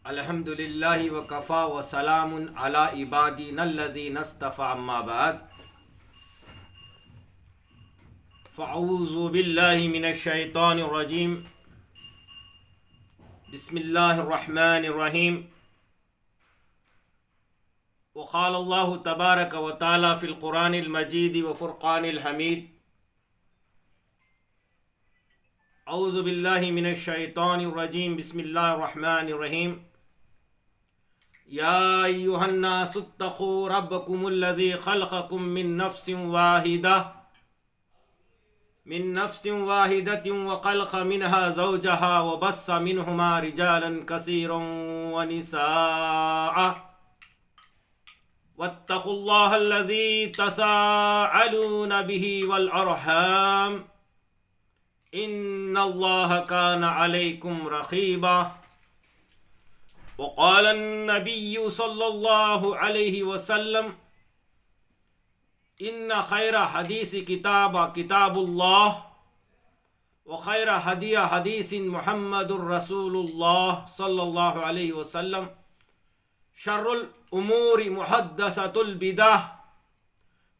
الحمدللہ وکفا وسلام علی عبادنا الذین اصطفى اما بعد فاعوذ باللہ من الشیطان الرجیم بسم اللہ الرحمن الرحیم وقال اللہ تبارک وتعالی فی القرآن المجید وفرقان الحمید اعوذ باللہ من الشیطان الرجیم بسم اللہ الرحمن الرحیم یا ایہا الناس اتقوا ربکم الذی خلقکم من نفس واحدۃ وخلق منها زوجها وبث منهما رجالا كثيرا ونساء واتقوا الله الذي تساءلون به والأرحام ان اللہ کان علیکم رقیبا وقال النبی صلی اللہ علیہ وسلم ان خیر حدیث کتاب اللہ وخیر ہدی حدیث محمد الرسول اللہ صلی اللہ علیہ وسلم شر الامور محدثۃ البدع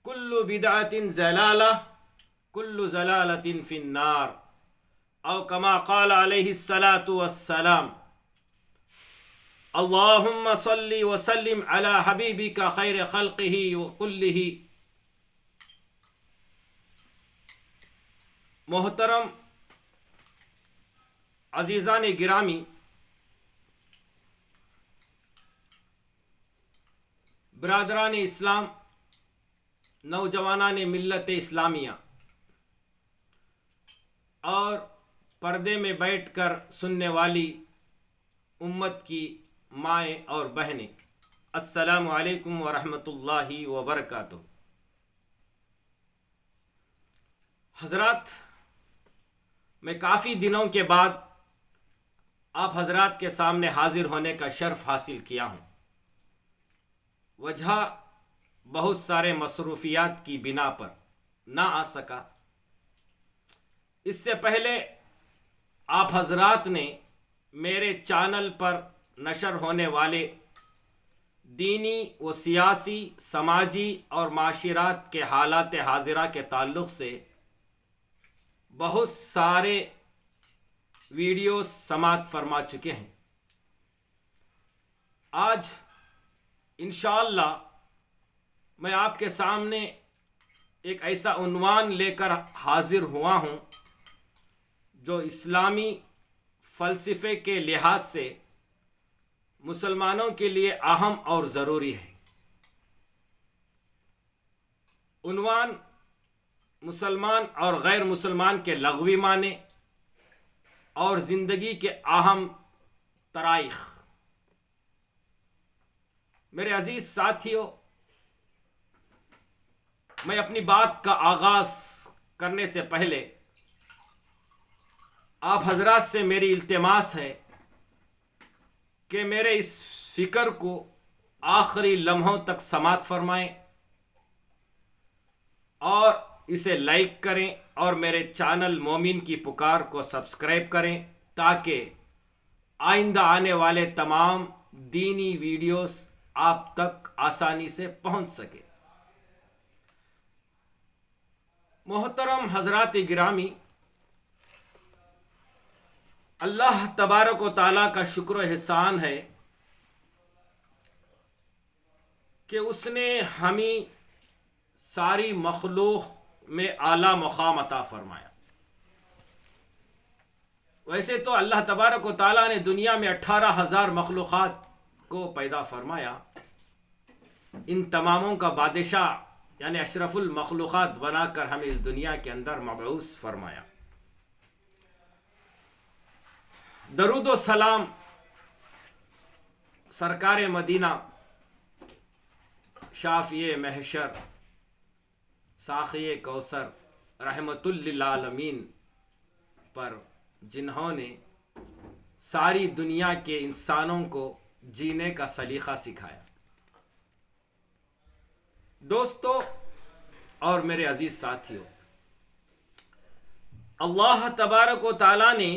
کل بدعۃ ضلالہ کل ضلالۃ فی النار او کما قال علیہ الصلاۃ والسلام اللہم صل وسلم علی حبیبک خیر خلقہ وکلہ۔ محترم عزیزان گرامی، برادران اسلام، نوجوانان ملت اسلامیہ اور پردے میں بیٹھ کر سننے والی امت کی مائیں اور بہنیں، السلام علیکم ورحمۃ اللہ وبرکاتہ۔ حضرات، میں کافی دنوں کے بعد آپ حضرات کے سامنے حاضر ہونے کا شرف حاصل کیا ہوں۔ وجہ بہت سارے مصروفیات کی بنا پر نہ آ سکا۔ اس سے پہلے آپ حضرات نے میرے چینل پر نشر ہونے والے دینی و سیاسی، سماجی اور معاشرات کے حالات حاضرہ کے تعلق سے بہت سارے ویڈیوز سماعت فرما چکے ہیں۔ آج انشاءاللہ میں آپ کے سامنے ایک ایسا عنوان لے کر حاضر ہوا ہوں جو اسلامی فلسفے کے لحاظ سے مسلمانوں کے لیے اہم اور ضروری ہے۔ عنوان مسلمان اور غیر مسلمان کے لغوی معنی اور زندگی کے اہم طرائق۔ میرے عزیز ساتھیوں، میں اپنی بات کا آغاز کرنے سے پہلے آپ حضرات سے میری التماس ہے کہ میرے اس فکر کو آخری لمحوں تک سماعت فرمائیں اور اسے لائک کریں اور میرے چینل مومن کی پکار کو سبسکرائب کریں تاکہ آئندہ آنے والے تمام دینی ویڈیوز آپ تک آسانی سے پہنچ سکے۔ محترم حضرات گرامی، اللہ تبارک و تعالیٰ کا شکر و احسان ہے کہ اس نے ہمیں ساری مخلوق میں اعلیٰ مقام عطا فرمایا۔ ویسے تو اللہ تبارک و تعالیٰ نے دنیا میں 18,000 مخلوقات کو پیدا فرمایا، ان تماموں کا بادشاہ یعنی اشرف المخلوقات بنا کر ہمیں اس دنیا کے اندر مبعوث فرمایا۔ درود و سلام سرکار مدینہ، شافی محشر، ساقی کوثر، رحمت للعالمین پر، جنہوں نے ساری دنیا کے انسانوں کو جینے کا سلیقہ سکھایا۔ دوستو اور میرے عزیز ساتھیوں، اللہ تبارک و تعالیٰ نے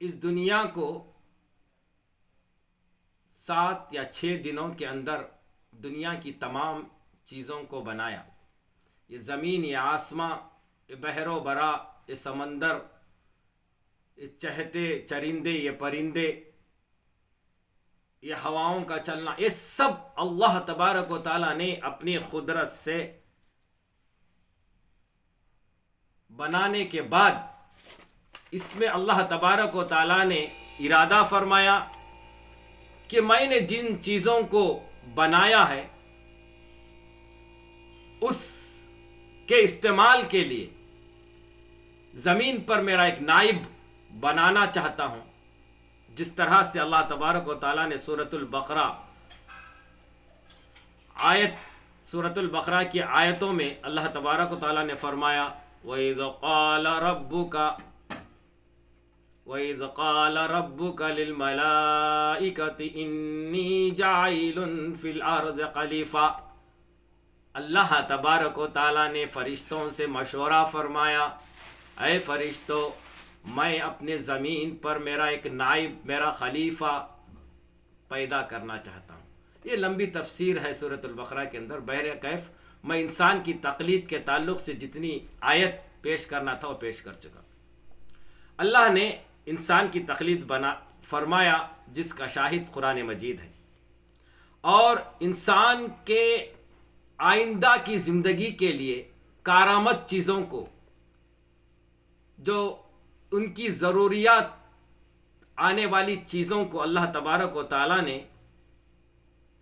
اس دنیا کو 7 یا 6 دنوں کے اندر دنیا کی تمام چیزوں کو بنایا. یہ زمین، یہ آسماں، یہ بحر و برا، یہ سمندر، یہ چہتے چرندے، یہ پرندے، یہ ہواؤں کا چلنا، یہ سب اللہ تبارک و تعالیٰ نے اپنی قدرت سے بنانے کے بعد اس میں اللہ تبارک و تعالیٰ نے ارادہ فرمایا کہ میں نے جن چیزوں کو بنایا ہے اس کے استعمال کے لیے زمین پر میرا ایک نائب بنانا چاہتا ہوں. جس طرح سے اللہ تبارک و تعالیٰ نے سورۃ البقرہ کی آیتوں میں اللہ تبارک و تعالیٰ نے فرمایا وَإِذْ قَالَ رَبُّكَ لِلْمَلَائِكَةِ إِنِّي جَاعِلٌ فِي الْأَرْضِ خَلِيفَةً. اللہ تبارک و تعالیٰ نے فرشتوں سے مشورہ فرمایا، اے فرشتوں، میں اپنے زمین پر میرا ایک نائب، میرا خلیفہ پیدا کرنا چاہتا ہوں. یہ لمبی تفسیر ہے سورۃ البقرہ کے اندر. بہرکیف میں انسان کی تقلید کے تعلق سے جتنی آیت پیش کرنا تھا وہ پیش کر چکا. اللہ نے انسان کی تقلید فرمایا جس کا شاہد قرآن مجید ہے، اور انسان کے آئندہ کی زندگی کے لیے کارآمد چیزوں کو، جو ان کی ضروریات آنے والی چیزوں کو اللہ تبارک و تعالیٰ نے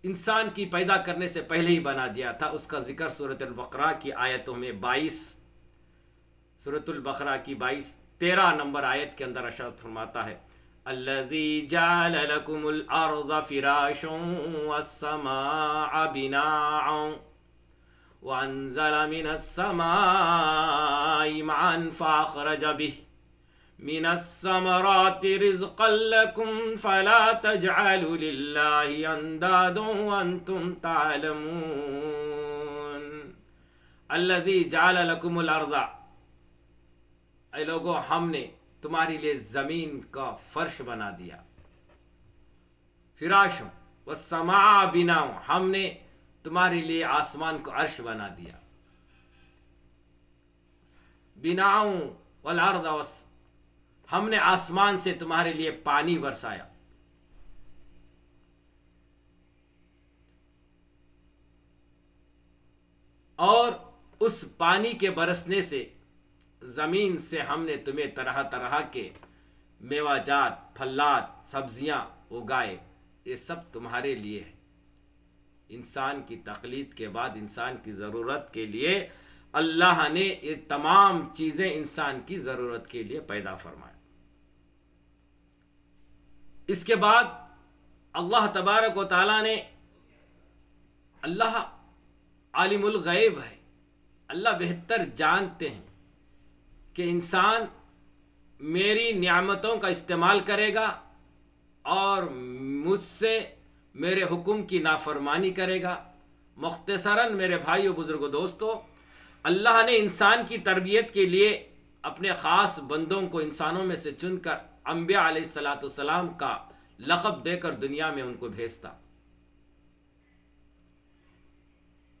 انسان کی پیدا کرنے سے پہلے ہی بنا دیا تھا. اس کا ذکر سورۃ البقرہ کی آیتوں میں 13 نمبر آیت کے اندر ارشاد فرماتا ہے الذی جعل لکم الارض فراشا والسماء بناء وانزل من السماء ماء فاخرج به من الثمرات رزقا لكم فلا تجعلوا لله اندادا وانتم تعلمون. الذی جعل لکم الارض، اے لوگو ہم نے تمہارے لیے زمین کا فرش بنا دیا. فراش والسماء بناء، ہم نے تمہارے لیے آسمان کو عرش بنا دیا. بناء والارض، ہم نے آسمان سے تمہارے لیے پانی برسایا. اور اس پانی کے برسنے سے زمین سے ہم نے تمہیں طرح طرح کے میوہ جات، پھلات، سبزیاں اگائے. یہ سب تمہارے لیے ہے. انسان کی تقلید کے بعد انسان کی ضرورت کے لیے اللہ نے یہ تمام چیزیں انسان کی ضرورت کے لیے پیدا فرمائے. اس کے بعد اللہ تبارک و تعالیٰ نے، اللہ عالم الغیب ہے، اللہ بہتر جانتے ہیں کہ انسان میری نعمتوں کا استعمال کرے گا اور مجھ سے میرے حکم کی نافرمانی کرے گا. مختصراً میرے بھائیو، بزرگو، دوستو، اللہ نے انسان کی تربیت کے لیے اپنے خاص بندوں کو انسانوں میں سے چن کر انبیاء علیہ السلام کا لقب دے کر دنیا میں ان کو بھیجتا.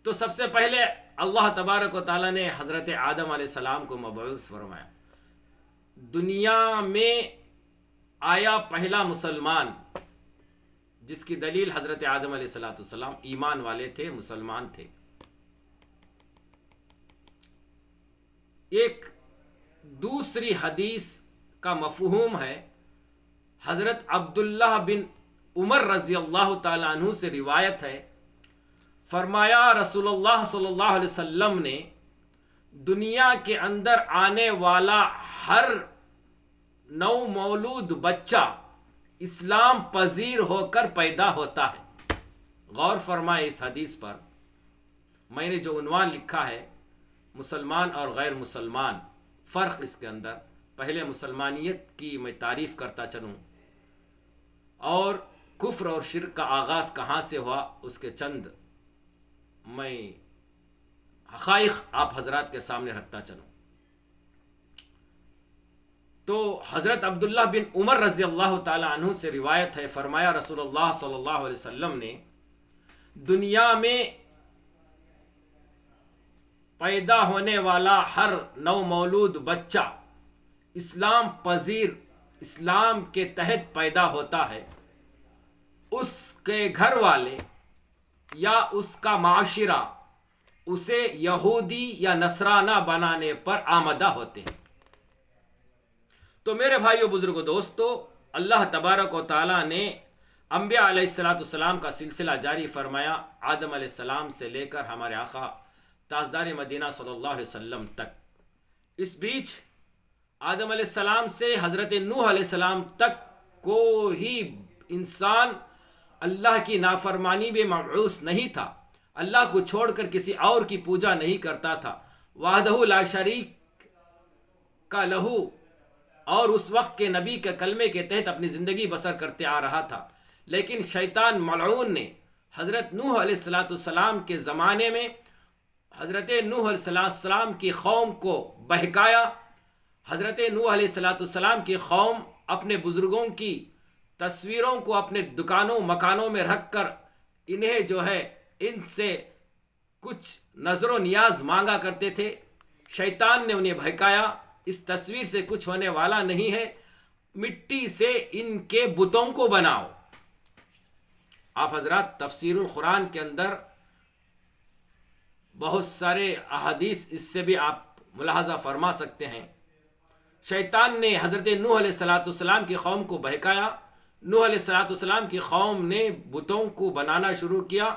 تو سب سے پہلے اللہ تبارک و تعالیٰ نے حضرت آدم علیہ السلام کو مبعوث فرمایا. دنیا میں آیا پہلا مسلمان، جس کی دلیل حضرت آدم علیہ السلام ایمان والے تھے، مسلمان تھے. ایک دوسری حدیث کا مفہوم ہے، حضرت عبداللہ بن عمر رضی اللہ تعالیٰ عنہ سے روایت ہے، فرمایا رسول اللہ صلی اللہ علیہ وسلم نے دنیا کے اندر آنے والا ہر نو مولود بچہ اسلام پذیر ہو کر پیدا ہوتا ہے. غور فرمائے اس حدیث پر. میں نے جو عنوان لکھا ہے مسلمان اور غیر مسلمان، فرق اس کے اندر، پہلے مسلمانیت کی میں تعریف کرتا چلوں اور کفر اور شرک کا آغاز کہاں سے ہوا اس کے چند میں حقائق آپ حضرات کے سامنے رکھتا چلوں. تو حضرت عبداللہ بن عمر رضی اللہ تعالیٰ عنہ سے روایت ہے، فرمایا رسول اللہ صلی اللہ علیہ وسلم نے دنیا میں پیدا ہونے والا ہر نو مولود بچہ اسلام پذیر، اسلام کے تحت پیدا ہوتا ہے، اس کے گھر والے یا اس کا معاشرہ اسے یہودی یا نصرانہ بنانے پر آمادہ ہوتے ہیں۔ تو میرے بھائیو، بزرگو، دوستو، اللہ تبارک و تعالیٰ نے انبیاء علیہ السلام کا سلسلہ جاری فرمایا، آدم علیہ السلام سے لے کر ہمارے آقا تاجدار مدینہ صلی اللہ علیہ وسلم تک۔ اس بیچ آدم علیہ السلام سے حضرت نوح علیہ السلام تک کوئی انسان اللہ کی نافرمانی میں مبعوث نہیں تھا، اللہ کو چھوڑ کر کسی اور کی پوجا نہیں کرتا تھا، وحدہ لا شریک کا لہو اور اس وقت کے نبی کے کلمے کے تحت اپنی زندگی بسر کرتے آ رہا تھا۔ لیکن شیطان ملعون نے حضرت نوح علیہ السلام کے زمانے میں حضرت نوح علیہ السلام کی قوم کو بہکایا۔ حضرت نوح علیہ السلام کی قوم اپنے بزرگوں کی تصویروں کو اپنے دکانوں مکانوں میں رکھ کر انہیں جو ہے ان سے کچھ نظر و نیاز مانگا کرتے تھے۔ شیطان نے انہیں بہکایا، اس تصویر سے کچھ ہونے والا نہیں ہے، مٹی سے ان کے بتوں کو بناؤ۔ آپ حضرات تفسیر القرآن کے اندر بہت سارے احادیث اس سے بھی آپ ملاحظہ فرما سکتے ہیں۔ شیطان نے حضرت نوح علیہ السلام کی قوم کو بہکایا، نوح علیہ السلام کی قوم نے بتوں کو بنانا شروع کیا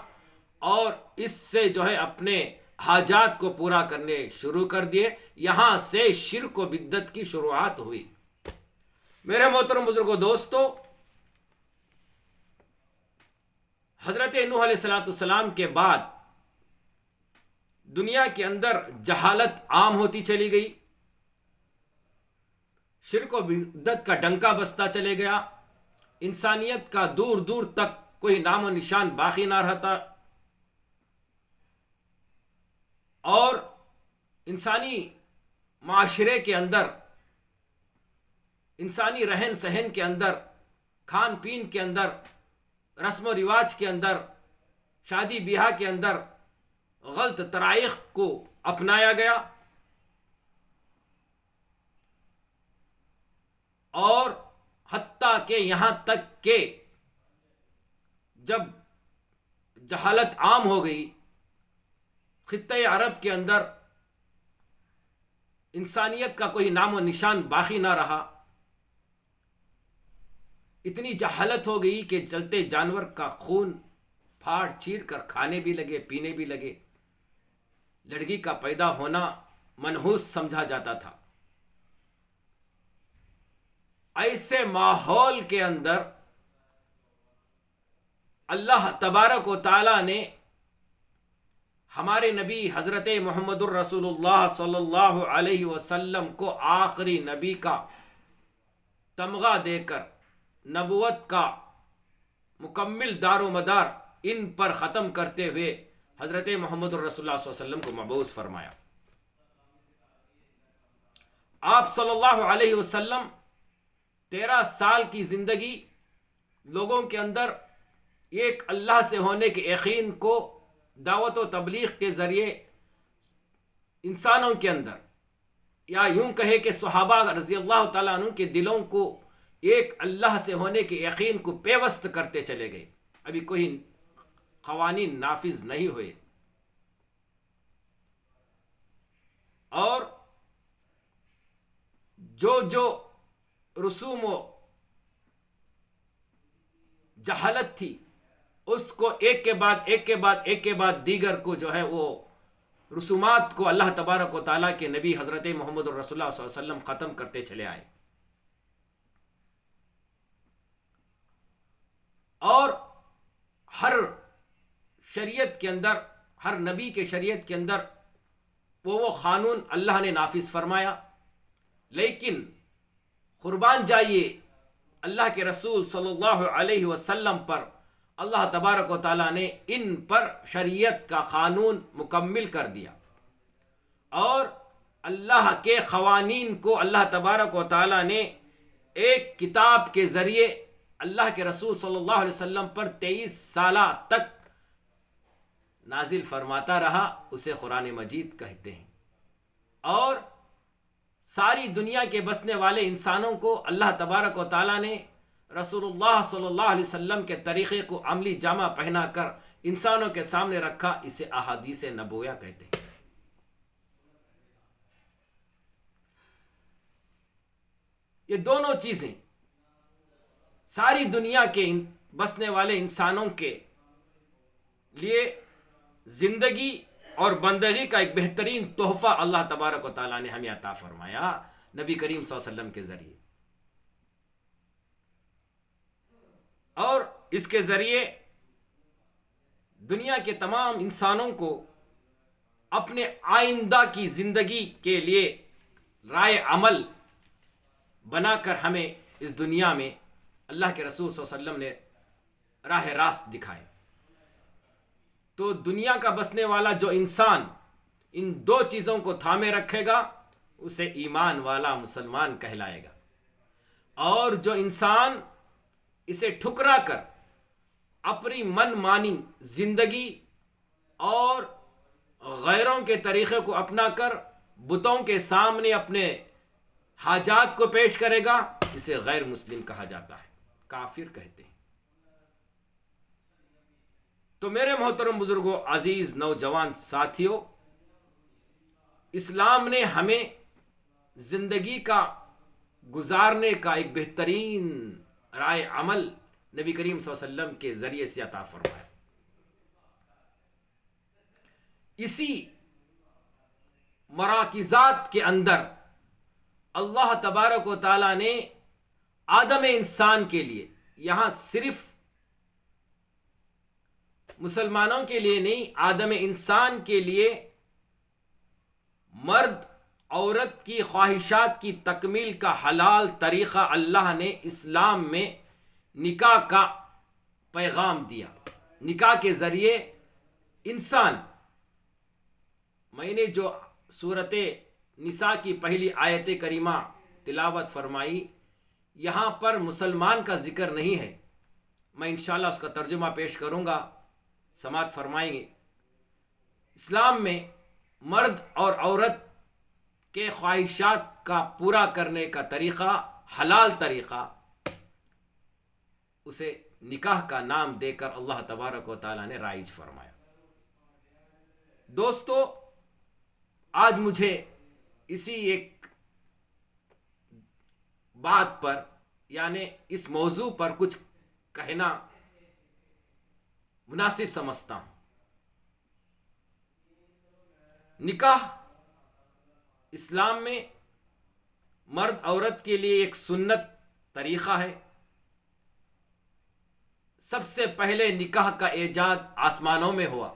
اور اس سے جو ہے اپنے حاجات کو پورا کرنے شروع کر دیے۔ یہاں سے شرک و بدعت کی شروعات ہوئی۔ میرے محترم بزرگوں، دوستو، حضرت نوح علیہ السلام کے بعد دنیا کے اندر جہالت عام ہوتی چلی گئی، شرک و بدعت کا ڈنکا بستا چلے گیا، انسانیت کا دور دور تک کوئی نام و نشان باقی نہ رہتا، اور انسانی معاشرے کے اندر، انسانی رہن سہن کے اندر، کھان پین کے اندر، رسم و رواج کے اندر، شادی بیاہ کے اندر غلط طرائق کو اپنایا گیا، اور حتیٰ کہ یہاں تک کہ جب جہالت عام ہو گئی، خطۂ عرب کے اندر انسانیت کا کوئی نام و نشان باقی نہ رہا، اتنی جہالت ہو گئی کہ چلتے جانور کا خون پھاڑ چیر کر کھانے بھی لگے، پینے بھی لگے، لڑکی کا پیدا ہونا منحوس سمجھا جاتا تھا۔ ایسے ماحول کے اندر اللہ تبارک و تعالی نے ہمارے نبی حضرت محمد الرسول اللہ صلی اللہ علیہ وسلم کو آخری نبی کا تمغہ دے کر نبوت کا مکمل دار و مدار ان پر ختم کرتے ہوئے حضرت محمد الرسول اللہ صلی اللہ علیہ وسلم کو مبعوث فرمایا۔ آپ صلی اللہ علیہ وسلم 13 سال کی زندگی لوگوں کے اندر ایک اللہ سے ہونے کے یقین کو دعوت و تبلیغ کے ذریعے انسانوں کے اندر، یا یوں کہے کہ صحابہ رضی اللہ تعالیٰ عنہ کے دلوں کو ایک اللہ سے ہونے کے یقین کو پیوست کرتے چلے گئے۔ ابھی کوئی قوانین نافذ نہیں ہوئے، اور جو رسوم و جہالت تھی اس کو ایک کے بعد دیگر کو جو ہے وہ رسومات کو اللہ تبارک و تعالیٰ کے نبی حضرت محمد الرسول اللہ صلی اللہ علیہ وسلم ختم کرتے چلے آئے، اور ہر شریعت کے اندر، ہر نبی کے شریعت کے اندر وہ قانون اللہ نے نافذ فرمایا۔ لیکن قربان جائیے اللہ کے رسول صلی اللہ علیہ وسلم پر اللہ تبارک و تعالیٰ نے ان پر شریعت کا قانون مکمل کر دیا، اور اللہ کے قوانین کو اللہ تبارک و تعالیٰ نے ایک کتاب کے ذریعے اللہ کے رسول صلی اللہ علیہ وسلم پر 23 سالہ تک نازل فرماتا رہا، اسے قرآن مجید کہتے ہیں۔ اور ساری دنیا کے بسنے والے انسانوں کو اللہ تبارک و تعالیٰ نے رسول اللہ صلی اللہ علیہ وسلم کے طریقے کو عملی جامہ پہنا کر انسانوں کے سامنے رکھا، اسے احادیث نبویہ کہتے ہیں۔ یہ دونوں چیزیں ساری دنیا کے بسنے والے انسانوں کے لیے زندگی اور بندگی کا ایک بہترین تحفہ اللہ تبارک و تعالیٰ نے ہمیں عطا فرمایا نبی کریم صلی اللہ علیہ وسلم کے ذریعے، اور اس کے ذریعے دنیا کے تمام انسانوں کو اپنے آئندہ کی زندگی کے لیے رائے عمل بنا کر ہمیں اس دنیا میں اللہ کے رسول صلی اللہ علیہ وسلم نے راہ راست دکھائے۔ تو دنیا کا بسنے والا جو انسان ان دو چیزوں کو تھامے رکھے گا اسے ایمان والا مسلمان کہلائے گا، اور جو انسان اسے ٹھکرا کر اپنی من مانی زندگی اور غیروں کے طریقے کو اپنا کر بتوں کے سامنے اپنے حاجات کو پیش کرے گا، اسے غیر مسلم کہا جاتا ہے، کافر کہتے ہیں۔ تو میرے محترم بزرگوں، عزیز نوجوان ساتھیوں، اسلام نے ہمیں زندگی کا گزارنے کا ایک بہترین رائے عمل نبی کریم صلی اللہ علیہ وسلم کے ذریعے سے عطا فرمایا۔ اسی مراکزات کے اندر اللہ تبارک و تعالیٰ نے آدم انسان کے لیے، یہاں صرف مسلمانوں کے لیے نہیں، آدم انسان کے لیے مرد عورت کی خواہشات کی تکمیل کا حلال طریقہ اللہ نے اسلام میں نکاح کا پیغام دیا۔ نکاح کے ذریعے انسان، میں نے جو سورۃ نساء کی پہلی آیت کریمہ تلاوت فرمائی، یہاں پر مسلمان کا ذکر نہیں ہے، میں انشاءاللہ اس کا ترجمہ پیش کروں گا، سماعت فرمائیں گے۔ اسلام میں مرد اور عورت کے خواہشات کا پورا کرنے کا طریقہ، حلال طریقہ، اسے نکاح کا نام دے کر اللہ تبارک و تعالیٰ نے رائج فرمایا۔ دوستو، آج مجھے اسی ایک بات پر، یعنی اس موضوع پر کچھ کہنا مناسب سمجھتا ہوں۔ نکاح اسلام میں مرد عورت کے لیے ایک سنت طریقہ ہے۔ سب سے پہلے نکاح کا ایجاد آسمانوں میں ہوا۔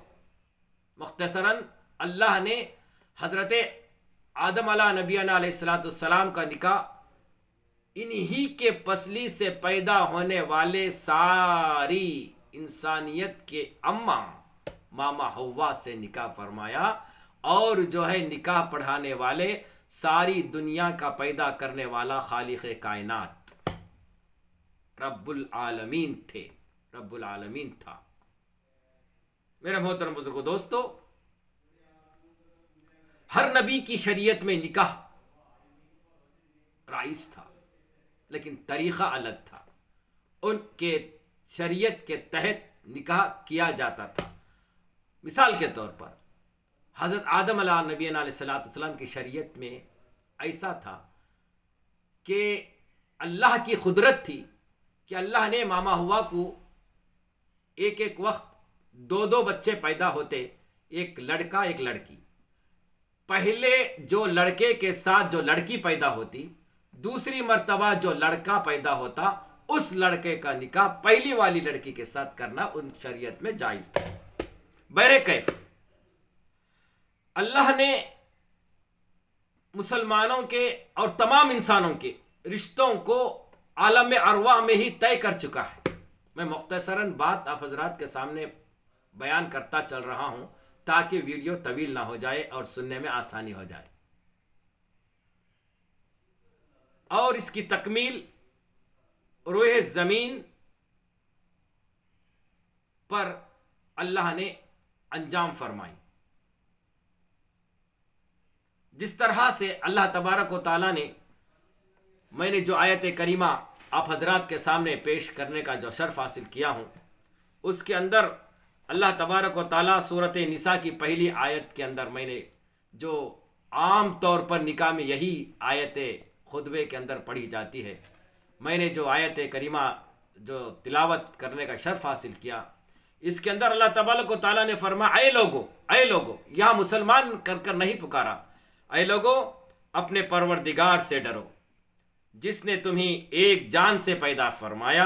مختصراً اللہ نے حضرت آدم علیہ نبینا علیہ السلام کا نکاح انہی کے پسلی سے پیدا ہونے والے ساری انسانیت کے اماں ماما حوا سے نکاح فرمایا، اور جو ہے نکاح پڑھانے والے ساری دنیا کا پیدا کرنے والا خالق کائنات رب العالمین تھے، رب العالمین تھا۔ میرے محترم بزرگو، دوستو، ہر نبی کی شریعت میں نکاح رائج تھا، لیکن طریقہ الگ تھا۔ ان کے شریعت کے تحت نکاح کیا جاتا تھا۔ مثال کے طور پر حضرت آدم علیہ نبینا علیہ السلام کی شریعت میں ایسا تھا کہ اللہ کی قدرت تھی کہ اللہ نے ماما ہوا کو ایک ایک وقت دو بچے پیدا ہوتے، ایک لڑکا ایک لڑکی۔ پہلے جو لڑکے کے ساتھ جو لڑکی پیدا ہوتی، دوسری مرتبہ جو لڑکا پیدا ہوتا، اس لڑکے کا نکاح پہلی والی لڑکی کے ساتھ کرنا ان شریعت میں جائز تھا۔ بہرکیف اللہ نے مسلمانوں کے اور تمام انسانوں کے رشتوں کو عالم ارواح میں ہی طے کر چکا ہے۔ میں مختصراً بات آپ حضرات کے سامنے بیان کرتا چل رہا ہوں تاکہ ویڈیو طویل نہ ہو جائے اور سننے میں آسانی ہو جائے۔ اور اس کی تکمیل روئے زمین پر اللہ نے انجام فرمائی. جس طرح سے اللہ تبارک و تعالیٰ نے میں نے جو آیت کریمہ آپ حضرات کے سامنے پیش کرنے کا جو شرف حاصل کیا ہوں، اس کے اندر اللہ تبارک و تعالیٰ سورۃ نساء کی پہلی آیت کے اندر میں نے جو عام طور پر نکاح میں یہی آیت خطبے کے اندر پڑھی جاتی ہے، میں نے جو آیت کریمہ جو تلاوت کرنے کا شرف حاصل کیا، اس کے اندر اللہ تبارک و تعالیٰ نے فرمایا اے لوگو، یہاں مسلمان کر نہیں پکارا، اے لوگو اپنے پروردگار سے ڈرو جس نے تمہیں ایک جان سے پیدا فرمایا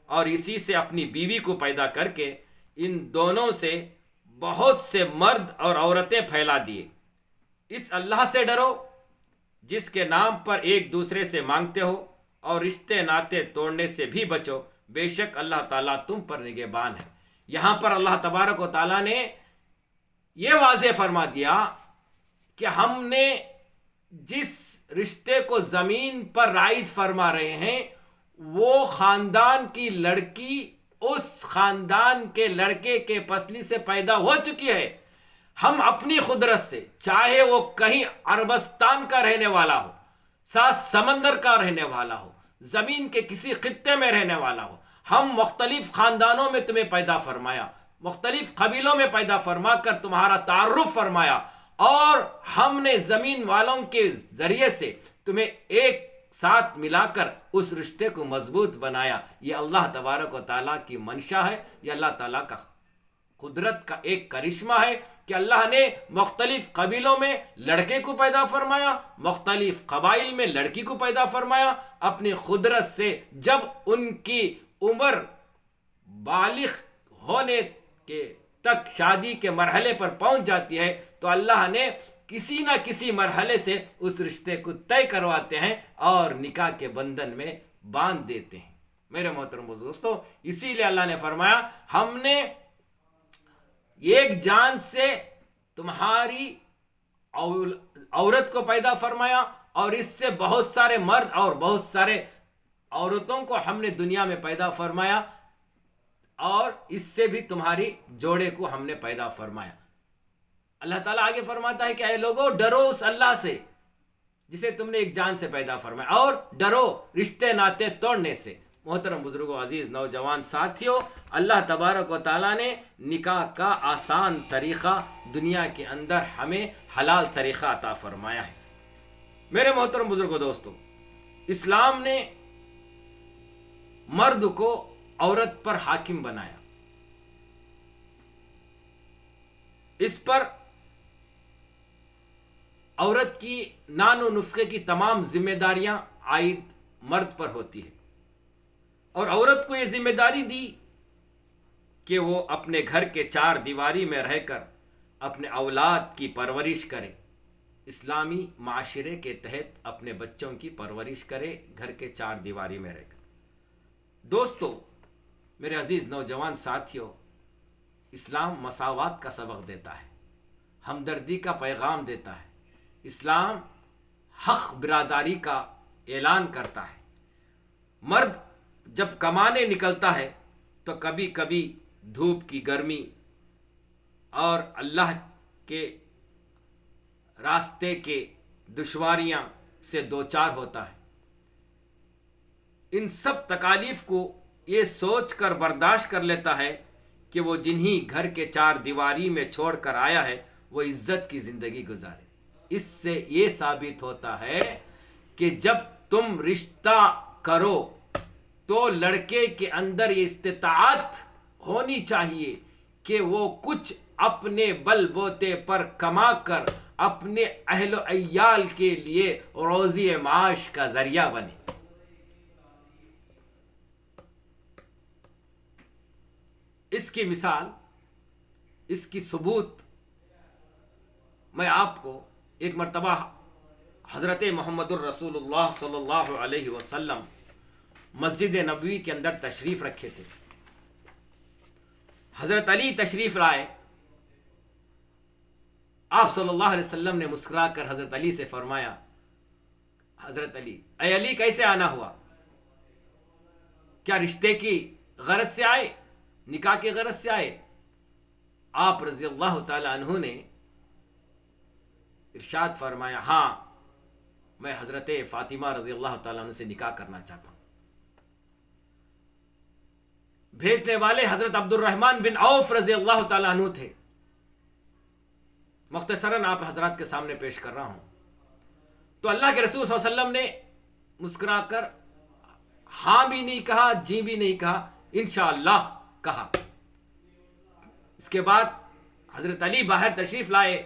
اور اسی سے اپنی بیوی کو پیدا کر کے ان دونوں سے بہت سے مرد اور عورتیں پھیلا دیے. اس اللہ سے ڈرو جس کے نام پر ایک دوسرے سے مانگتے ہو اور رشتے ناطے توڑنے سے بھی بچو، بے شک اللہ تعالیٰ تم پر نگہبان ہے. یہاں پر اللہ تبارک و تعالیٰ نے یہ واضح فرما دیا کہ ہم نے جس رشتے کو زمین پر رائج فرما رہے ہیں وہ خاندان کی لڑکی اس خاندان کے لڑکے کے پسلی سے پیدا ہو چکی ہے. ہم اپنی قدرت سے، چاہے وہ کہیں عربستان کا رہنے والا ہو، سات سمندر کا رہنے والا ہو، زمین کے کسی خطے میں رہنے والا ہو، ہم مختلف خاندانوں میں تمہیں پیدا فرمایا، مختلف قبیلوں میں پیدا فرما کر تمہارا تعارف فرمایا، اور ہم نے زمین والوں کے ذریعے سے تمہیں ایک ساتھ ملا کر اس رشتے کو مضبوط بنایا. یہ اللہ تبارک و تعالیٰ کی منشا ہے، یہ اللہ تعالیٰ کا قدرت کا ایک کرشمہ ہے کہ اللہ نے مختلف قبیلوں میں لڑکے کو پیدا فرمایا، مختلف قبائل میں لڑکی کو پیدا فرمایا. اپنی قدرت سے جب ان کی عمر بالغ ہونے کے تک شادی کے مرحلے پر پہنچ جاتی ہے تو اللہ نے کسی نہ کسی مرحلے سے اس رشتے کو طے کرواتے ہیں اور نکاح کے بندھن میں باندھ دیتے ہیں. میرے محترم دوستو، اسی لیے اللہ نے فرمایا ہم نے ایک جان سے تمہاری عورت کو پیدا فرمایا اور اس سے بہت سارے مرد اور بہت سارے عورتوں کو ہم نے دنیا میں پیدا فرمایا، اور اس سے بھی تمہاری جوڑے کو ہم نے پیدا فرمایا. اللہ تعالیٰ آگے فرماتا ہے کہ اے لوگو ڈرو اس اللہ سے جسے تم نے ایک جان سے پیدا فرمایا، اور ڈرو رشتے ناطے توڑنے سے. محترم بزرگوں، عزیز نوجوان ساتھیوں، اللہ تبارک و تعالیٰ نے نکاح کا آسان طریقہ دنیا کے اندر ہمیں حلال طریقہ عطا فرمایا ہے. میرے محترم بزرگوں دوستوں، اسلام نے مرد کو عورت پر حاکم بنایا، اس پر عورت کی نان و نفقے کی تمام ذمہ داریاں عائد مرد پر ہوتی ہے، اور عورت کو یہ ذمہ داری دی کہ وہ اپنے گھر کے چار دیواری میں رہ کر اپنے اولاد کی پرورش کرے، اسلامی معاشرے کے تحت اپنے بچوں کی پرورش کرے گھر کے چار دیواری میں رہ کر. دوستو، میرے عزیز نوجوان ساتھیوں، اسلام مساوات کا سبق دیتا ہے، ہمدردی کا پیغام دیتا ہے. اسلام حق برادری کا اعلان کرتا ہے. مرد جب کمانے نکلتا ہے تو کبھی کبھی دھوپ کی گرمی اور اللہ کے راستے کے دشواریاں سے دوچار ہوتا ہے. ان سب تکالیف کو یہ سوچ کر برداشت کر لیتا ہے کہ وہ جنہی گھر کے چار دیواری میں چھوڑ کر آیا ہے وہ عزت کی زندگی گزارے. اس سے یہ ثابت ہوتا ہے کہ جب تم رشتہ کرو تو لڑکے کے اندر یہ استطاعت ہونی چاہیے کہ وہ کچھ اپنے بل بوتے پر کما کر اپنے اہل و عیال کے لیے روزی معاش کا ذریعہ بنے. اس کی مثال، اس کی ثبوت میں آپ کو ایک مرتبہ حضرت محمد الرسول اللہ صلی اللہ علیہ وسلم مسجد نبوی کے اندر تشریف رکھے تھے. حضرت علی تشریف لائے. آپ صلی اللہ علیہ وسلم نے مسکرا کر حضرت علی سے فرمایا، حضرت علی، اے علی کیسے آنا ہوا؟ کیا رشتے کی غرض سے آئے، نکاح کی غرض سے آئے؟ آپ رضی اللہ تعالی عنہ نے ارشاد فرمایا، ہاں میں حضرت فاطمہ رضی اللہ تعالیٰ عنہ سے نکاح کرنا چاہتا ہوں۔ بھیجنے والے حضرت عبد الرحمن بن عوف رضی اللہ تعالیٰ عنہ تھے۔ مختصراً آپ حضرات کے سامنے پیش کر رہا ہوں۔ تو اللہ کے رسول صلی اللہ علیہ وسلم نے مسکرا کر ہاں بھی نہیں کہا، جی بھی نہیں کہا، انشاءاللہ کہا۔ اس کے بعد حضرت علی باہر تشریف لائے۔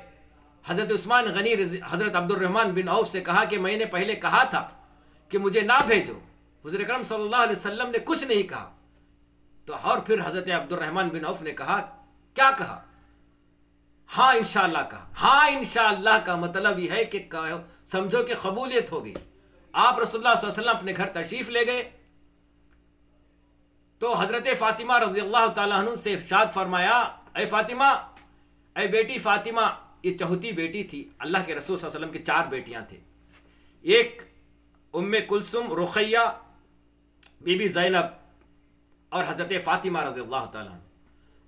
حضرت عثمان غنی حضرت عبد الرحمن بن عوف سے کہا کہ میں نے پہلے کہا تھا کہ مجھے نہ بھیجو، حضور اکرم صلی اللہ علیہ وسلم نے کچھ نہیں کہا۔ تو اور پھر حضرت عبد الرحمن بن عوف نے کہا، کیا کہا؟ ہاں انشاءاللہ کہا۔ ہاں انشاءاللہ کا مطلب یہ ہے کہ سمجھو کہ قبولیت ہوگی۔ آپ رسول اللہ صلی اللہ علیہ وسلم اپنے گھر تشریف لے گئے تو حضرت فاطمہ رضی اللہ تعالیٰ عنہ سے ارشاد فرمایا، اے فاطمہ، اے بیٹی فاطمہ، یہ چوتھی بیٹی تھی۔ اللہ کے رسول صلی اللہ علیہ وسلم کی 4 بیٹیاں تھیں، ایک ام کلثوم، رقیہ، بی بی زینب اور حضرت فاطمہ رضی اللہ تعالیٰ عنہ۔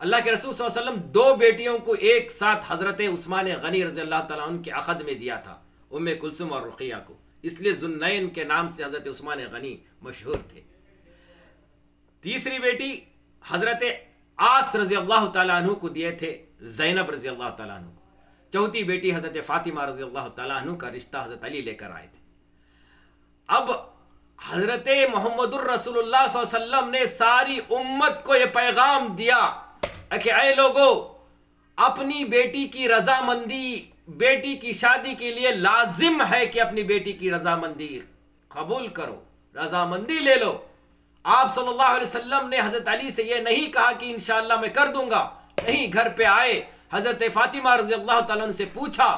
اللہ کے رسول صلی اللہ علیہ وسلم 2 بیٹیوں کو ایک ساتھ حضرت عثمان غنی رضی اللہ تعالیٰ عنہ کے عقد میں دیا تھا، ام کلثوم اور رقیہ کو، اس لیے ذوالنین کے نام سے حضرت عثمان غنی مشہور تھے۔ تیسری بیٹی حضرت عاص رضی اللہ تعالیٰ عنہ کو دیے تھے، زینب رضی اللہ تعالیٰ عنہ کو۔ چوتھی بیٹی حضرت فاطمہ رضی اللہ تعالیٰ عنہ کا رشتہ حضرت علی لے کر آئے تھے۔ اب حضرت محمد الرسول اللہ صلی اللہ علیہ وسلم نے ساری امت کو یہ پیغام دیا کہ اے لوگو، اپنی بیٹی کی رضامندی، بیٹی کی شادی کے لیے لازم ہے کہ اپنی بیٹی کی رضامندی قبول کرو، رضامندی لے لو۔ آپ صلی اللہ علیہ وسلم نے حضرت علی سے یہ نہیں کہا کہ انشاءاللہ میں کر دوں گا، نہیں، گھر پہ آئے، حضرت فاطمہ رضی اللہ تعالیٰ عنہ سے پوچھا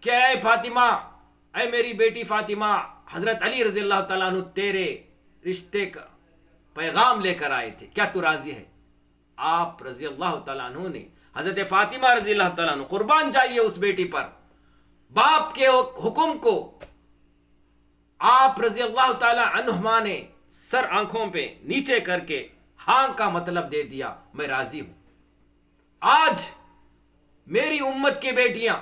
کہ اے فاطمہ، اے میری بیٹی فاطمہ، حضرت علی رضی اللہ تعالیٰ عنہ تیرے رشتے کا پیغام لے کر آئے تھے، کیا تو راضی ہے؟ آپ رضی اللہ تعالیٰ عنہ نے حضرت فاطمہ رضی اللہ تعالیٰ عنہ، قربان جائیے اس بیٹی پر، باپ کے حکم کو آپ رضی اللہ تعالیٰ عنہما نے سر آنکھوں پہ نیچے کر کے ہاں کا مطلب دے دیا، میں راضی ہوں۔ آج میری امت کی بیٹیاں،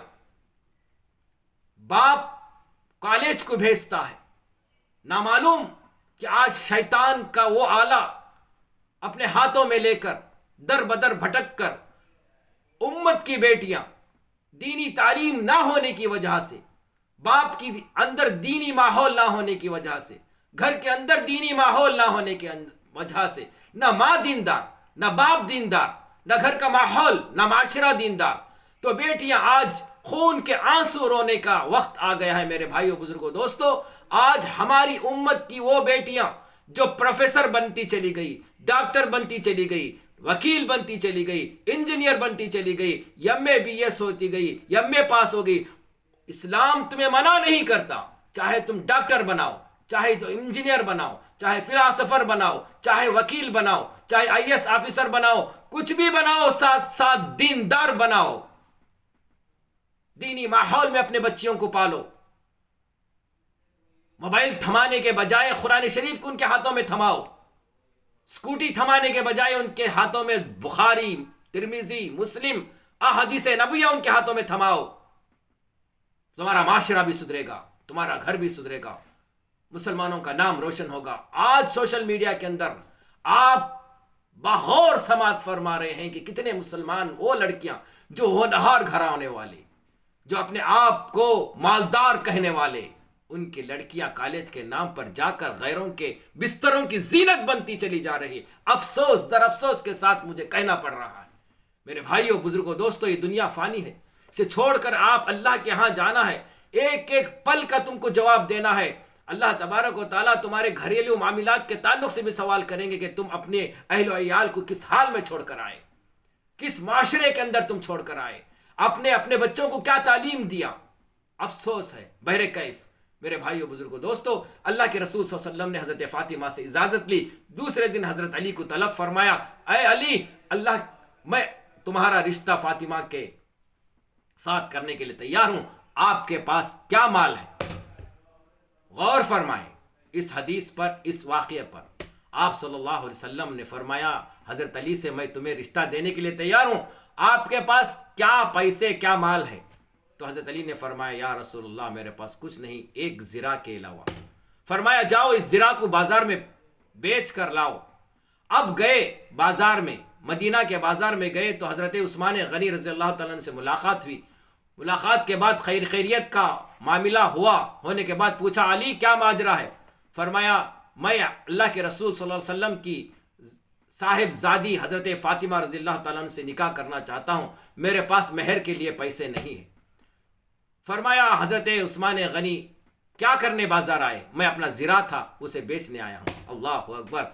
باپ کالج کو بھیجتا ہے، نامعلوم کہ آج شیطان کا وہ آلہ اپنے ہاتھوں میں لے کر در بدر بھٹک کر امت کی بیٹیاں دینی تعلیم نہ ہونے کی وجہ سے، باپ کی اندر دینی ماحول نہ ہونے کی وجہ سے، گھر کے اندر دینی ماحول نہ ہونے کی وجہ سے، نہ ماں دیندار، نہ باپ دیندار، نہ گھر کا ماحول، نہ معاشرہ دیندار، تو بیٹیاں آج خون کے آنسو رونے کا وقت آ گیا ہے۔ میرے بھائیوں، بزرگوں، دوستو، آج ہماری امت کی وہ بیٹیاں جو پروفیسر بنتی چلی گئی، ڈاکٹر بنتی چلی گئی، وکیل بنتی چلی گئی، انجینئر بنتی چلی گئی، ایم اے بی ایس ہوتی گئی، ایم اے پاس ہو گئی، اسلام تمہیں منع نہیں کرتا، چاہے تم ڈاکٹر بناؤ، چاہے تو انجینئر بناؤ، چاہے فلاسفر بناؤ، چاہے وکیل بناؤ، چاہے آئی ایس آفیسر بناؤ، کچھ بھی بناؤ، ساتھ ساتھ دیندار بناؤ، دینی ماحول میں اپنے بچیوں کو پالو۔ موبائل تھمانے کے بجائے قرآن شریف کو ان کے ہاتھوں میں تھماؤ، اسکوٹی تھمانے کے بجائے ان کے ہاتھوں میں بخاری، ترمذی، مسلم، احادیث نبویہ ان کے ہاتھوں میں تھماؤ۔ تمہارا معاشرہ بھی سدھرے گا، تمہارا گھر بھی سدھرے گا، مسلمانوں کا نام روشن ہوگا۔ آج سوشل میڈیا کے اندر آپ بغور سماعت فرما رہے ہیں کہ کتنے مسلمان وہ لڑکیاں جو ہونہار گھرانے والے، جو اپنے آپ کو مالدار کہنے والے، ان کی لڑکیاں کالج کے نام پر جا کر غیروں کے بستروں کی زینت بنتی چلی جا رہی۔ افسوس در افسوس کے ساتھ مجھے کہنا پڑ رہا ہے۔ میرے بھائیوں، بزرگوں، دوستوں، یہ دنیا فانی ہے، اسے چھوڑ کر آپ اللہ کے ہاں جانا ہے، ایک ایک پل کا تم کو جواب دینا ہے۔ اللہ تبارک و تعالیٰ تمہارے گھریلو معاملات کے تعلق سے بھی سوال کریں گے کہ تم اپنے اہل و عیال کو کس حال میں چھوڑ کر آئے، کس معاشرے کے اندر تم چھوڑ کر آئے، اپنے بچوں کو کیا تعلیم دیا۔ افسوس ہے، بہر کیف۔ میرے بھائیوں، بزرگوں، دوستو، اللہ کے رسول صلی اللہ علیہ وسلم نے حضرت فاطمہ سے اجازت لی، دوسرے دن حضرت علی کو طلب فرمایا، اے علی، میں تمہارا رشتہ فاطمہ کے ساتھ کرنے کے لیے تیار ہوں، آپ کے پاس کیا مال ہے؟ غور فرمائیں اس حدیث پر، اس واقعے پر۔ آپ صلی اللہ علیہ وسلم نے فرمایا حضرت علی سے میں تمہیں رشتہ دینے کے لیے تیار ہوں، آپ کے پاس کیا پیسے کیا مال ہے؟ تو حضرت علی نے فرمایا یا رسول اللہ میرے پاس کچھ نہیں ایک زرہ کے علاوہ۔ فرمایا جاؤ اس زرہ کو بازار میں بیچ کر لاؤ۔ اب گئے بازار میں، مدینہ کے بازار میں گئے تو حضرت عثمان غنی رضی اللہ تعالیٰ عنہ سے ملاقات ہوئی۔ ملاقات کے بعد خیریت کا معاملہ ہوا، ہونے کے بعد پوچھا علی کیا ماجرا ہے؟ فرمایا میں اللہ کے رسول صلی اللہ علیہ وسلم کی صاحب زادی حضرت فاطمہ رضی اللہ تعالیٰ عنہ سے نکاح کرنا چاہتا ہوں، میرے پاس مہر کے لیے پیسے نہیں ہیں۔ فرمایا حضرت عثمان غنی کیا کرنے بازار آئے؟ میں اپنا زرہ تھا اسے بیچنے آیا ہوں۔ اللہ اکبر!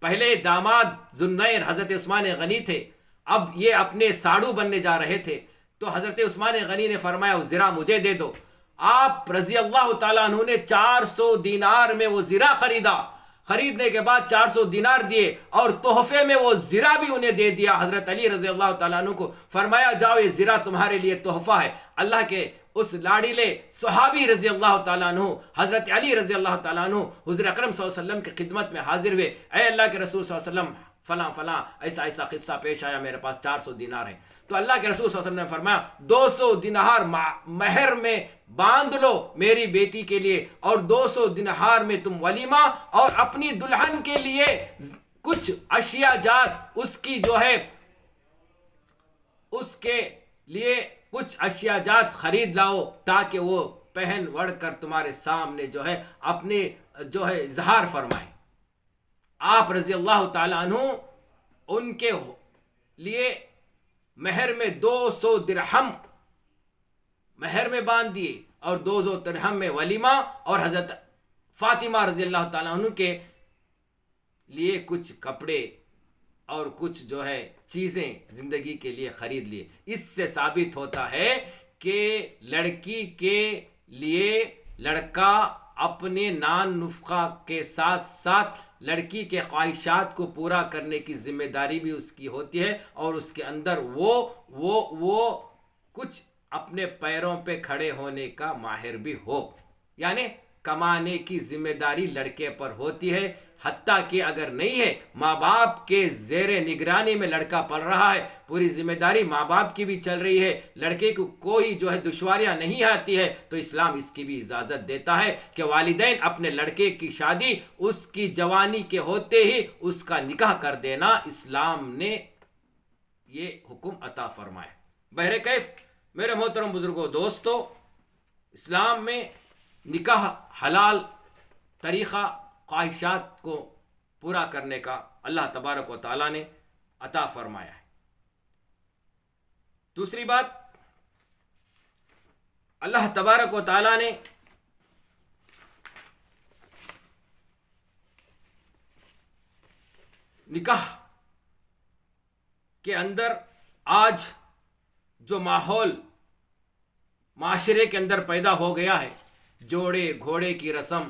پہلے داماد ذوالنورین حضرت عثمان غنی تھے، اب یہ اپنے ساڑو بننے جا رہے تھے، تو حضرت عثمان غنی نے فرمایا وہ زرہ مجھے دے دو۔ آپ رضی اللہ تعالیٰ عنہ نے 400 دینار میں وہ زرہ خریدا، خریدنے کے بعد 400 دینار دیے اور تحفے میں وہ زرہ بھی انہیں دے دیا حضرت علی رضی اللہ تعالیٰ عنہ کو۔ فرمایا جاؤ یہ زرہ تمہارے لیے تحفہ ہے۔ اللہ کے اس لاڑیلے صحابی رضی اللہ تعالیٰ عنہ حضرت علی رضی اللہ تعالیٰ عنہ حضور اکرم صلی اللہ علیہ وسلم کی خدمت میں حاضر ہوئے، اے اللہ کے رسول صلی اللہ علیہ وسلم فلاں فلاں ایسا ایسا قصہ پیش آیا، میرے پاس 400 دینار ہیں۔ تو اللہ کے رسول صلی اللہ علیہ وسلم نے فرمایا 200 دینار مہر میں باندھ لو میری بیٹی کے لیے، اور 200 دینار میں تم ولیمہ اور اپنی دلہن کے لیے کچھ اشیاء جات اس کی جو ہے اس کے لیے کچھ اشیاء جات خرید لاؤ تاکہ وہ پہن وڑ کر تمہارے سامنے جو ہے اپنے جو ہے اظہار فرمائیں۔ آپ رضی اللہ تعالیٰ عنہ ان کے لیے مہر میں 200 درہم مہر میں باندھ دیے اور 200 درہم میں ولیمہ، اور حضرت فاطمہ رضی اللہ تعالیٰ عنہ کے لیے کچھ کپڑے اور کچھ جو ہے چیزیں زندگی کے لیے خرید لیے۔ اس سے ثابت ہوتا ہے کہ لڑکی کے لیے لڑکا اپنے نان نفقہ کے ساتھ ساتھ لڑکی کے خواہشات کو پورا کرنے کی ذمہ داری بھی اس کی ہوتی ہے، اور اس کے اندر وہ کچھ اپنے پیروں پہ کھڑے ہونے کا ماہر بھی ہو، یعنی کمانے کی ذمہ داری لڑکے پر ہوتی ہے۔ حتیٰ کہ اگر نہیں ہے، ماں باپ کے زیر نگرانی میں لڑکا پل رہا ہے، پوری ذمہ داری ماں باپ کی بھی چل رہی ہے، لڑکے کو کوئی جو ہے دشواریاں نہیں آتی ہے، تو اسلام اس کی بھی اجازت دیتا ہے کہ والدین اپنے لڑکے کی شادی اس کی جوانی کے ہوتے ہی اس کا نکاح کر دینا، اسلام نے یہ حکم عطا فرمائے۔ بہرکیف میرے محترم بزرگوں دوستو، اسلام میں نکاح حلال طریقہ خواہشات کو پورا کرنے کا اللہ تبارک و تعالیٰ نے عطا فرمایا ہے۔ دوسری بات، اللہ تبارک و تعالیٰ نے نکاح کے اندر آج جو ماحول معاشرے کے اندر پیدا ہو گیا ہے، جوڑے گھوڑے کی رسم،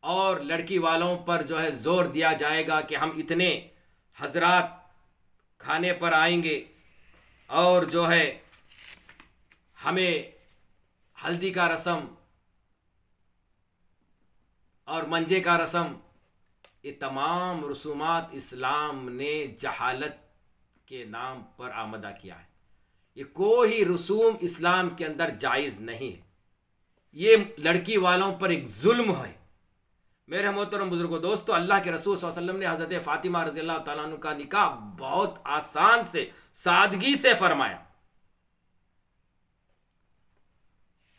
اور لڑکی والوں پر جو ہے زور دیا جائے گا کہ ہم اتنے حضرات کھانے پر آئیں گے، اور جو ہے ہمیں ہلدی کا رسم اور منجے کا رسم، یہ تمام رسومات اسلام نے جہالت کے نام پر آمدہ کیا ہے۔ یہ کوئی رسوم اسلام کے اندر جائز نہیں ہے، یہ لڑکی والوں پر ایک ظلم ہے۔ میرے محترم بزرگوں دوستو، اللہ کے رسول صلی اللہ علیہ وسلم نے حضرت فاطمہ رضی اللہ تعالیٰ عنہ کا نکاح بہت آسان سے، سادگی سے فرمایا۔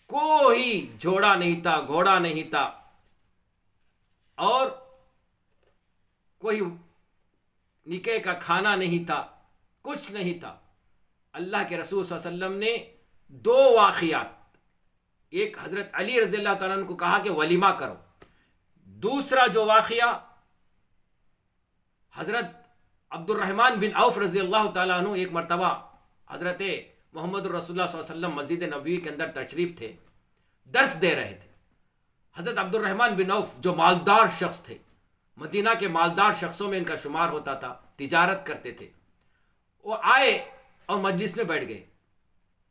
کوئی جھوڑا نہیں تھا، گھوڑا نہیں تھا، اور کوئی نکاح کا کھانا نہیں تھا، کچھ نہیں تھا۔ اللہ کے رسول صلی اللہ علیہ وسلم نے 2 واقعات، ایک حضرت علی رضی اللہ تعالیٰ عنہ کو کہا کہ ولیمہ کرو، دوسرا جو واقعہ حضرت عبد الرحمن بن عوف رضی اللہ تعالیٰ عنہ ایک مرتبہ حضرت محمد رسول اللہ صلی اللہ علیہ وسلم مسجد نبوی کے اندر تشریف تھے، درس دے رہے تھے۔ حضرت عبد الرحمن بن عوف جو مالدار شخص تھے، مدینہ کے مالدار شخصوں میں ان کا شمار ہوتا تھا، تجارت کرتے تھے، وہ آئے اور مجلس میں بیٹھ گئے۔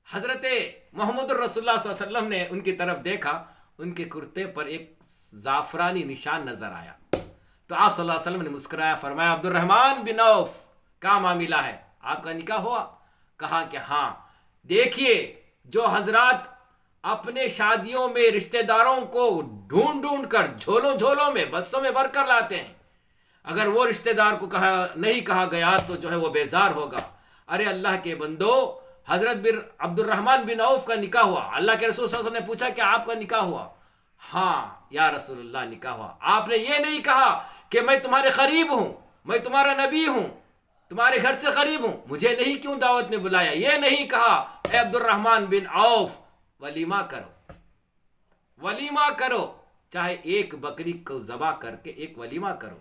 حضرت محمد رسول اللہ صلی اللہ علیہ وسلم نے ان کی طرف دیکھا ان کے کرتے پر ایک زعفرانی نشان نظر آیا تو آپ صلی اللہ علیہ وسلم نے مسکرایا، فرمایا عبد الرحمن بن عوف کیا معاملہ ہے، آپ کا نکاح ہوا؟ کہا کہ ہاں۔ دیکھیے جو حضرات اپنے شادیوں میں رشتہ داروں کو ڈھونڈ ڈھونڈ کر جھولوں میں بسوں میں بھر کر لاتے ہیں، اگر وہ رشتہ دار کو نہیں کہا گیا تو جو ہے وہ بیزار ہوگا۔ ارے اللہ کے بندو، حضرت عبد الرحمن بن عوف کا نکاح ہوا۔ اللہ کے رسول صلی اللہ علیہ وسلم نے پوچھا کہ آپ کا نکاح ہوا؟ ہاں یا رسول اللہ نکاح ہوا۔ آپ نے یہ نہیں کہا کہ میں تمہارے قریب ہوں، میں تمہارا نبی ہوں، تمہارے گھر سے قریب ہوں، مجھے نہیں کیوں دعوت میں بلایا؟ یہ نہیں کہا اے عبد الرحمن بن عوف ولیمہ کرو، ولیمہ کرو، چاہے ایک بکری کو ذبح کر کے ایک ولیمہ کرو۔